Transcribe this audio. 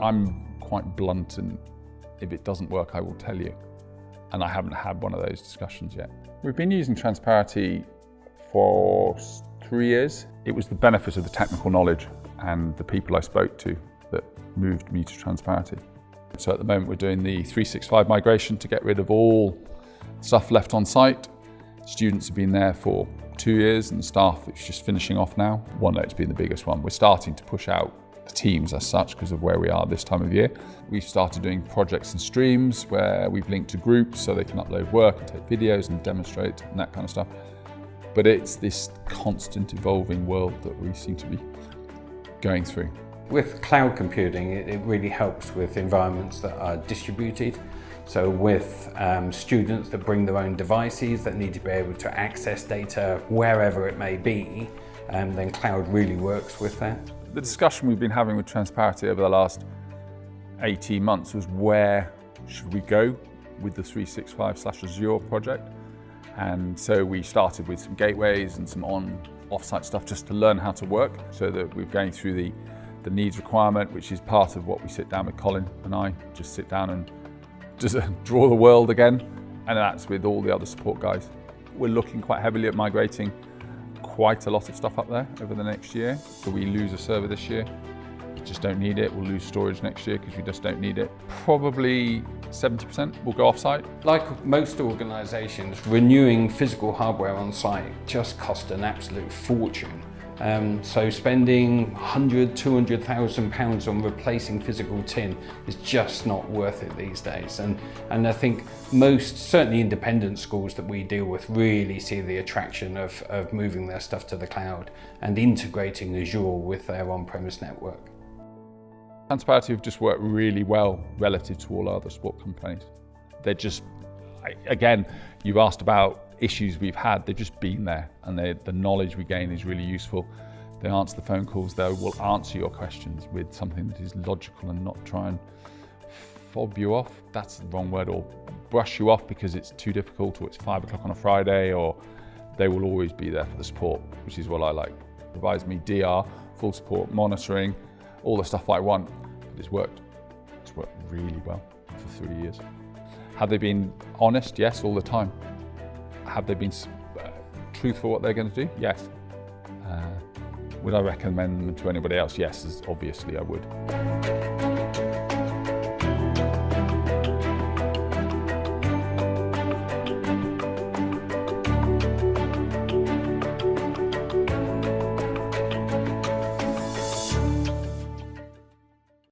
I'm quite blunt, and if it doesn't work, I will tell you. And I haven't had one of those discussions yet. We've been using Transparity for 3 years. It was the benefit of the technical knowledge and the people I spoke to that moved me to Transparity. So at the moment we're doing the 365 migration to get rid of all stuff left on site. Students have been there for 2 years and the staff is just finishing off now. OneNote's been the biggest one. We're starting to push out the teams as such because of where we are this time of year. We've started doing projects and streams where we've linked to groups so they can upload work and take videos and demonstrate and that kind of stuff. But it's this constant evolving world that we seem to be going through. With cloud computing, it really helps with environments that are distributed. So with students that bring their own devices that need to be able to access data wherever it may be, then cloud really works with that. The discussion we've been having with Transparity over the last 18 months was where should we go with the 365/Azure project. And so we started with some gateways and some off-site stuff just to learn how to work, so that we're going through the needs requirement, which is part of what we sit down with Colin and I, just sit down and just draw the world again. And that's with all the other support guys. We're looking quite heavily at migrating quite a lot of stuff up there over the next year. So we lose a server this year, we just don't need it. We'll lose storage next year because we just don't need it. Probably 70% will go off-site. Like most organisations, renewing physical hardware on site just costs an absolute fortune. So spending £100,000, £200,000 on replacing physical tin is just not worth it these days. And I think most, certainly independent schools that we deal with, really see the attraction of moving their stuff to the cloud and integrating Azure with their on-premise network. Transparity have just worked really well relative to all other support companies. They're just, again, you've asked about issues we've had, they've just been there, and the knowledge we gain is really useful. They answer the phone calls, they will answer your questions with something that is logical and not try and fob you off. That's the wrong word, or brush you off because it's too difficult, or it's 5 o'clock on a Friday, or they will always be there for the support, which is what I like. Provides me DR, full support, monitoring, all the stuff I want. But it's worked really well for 3 years. Have they been honest? Yes, all the time. Have they been truthful what they're going to do? Yes. Would I recommend them to anybody else? Yes, obviously I would.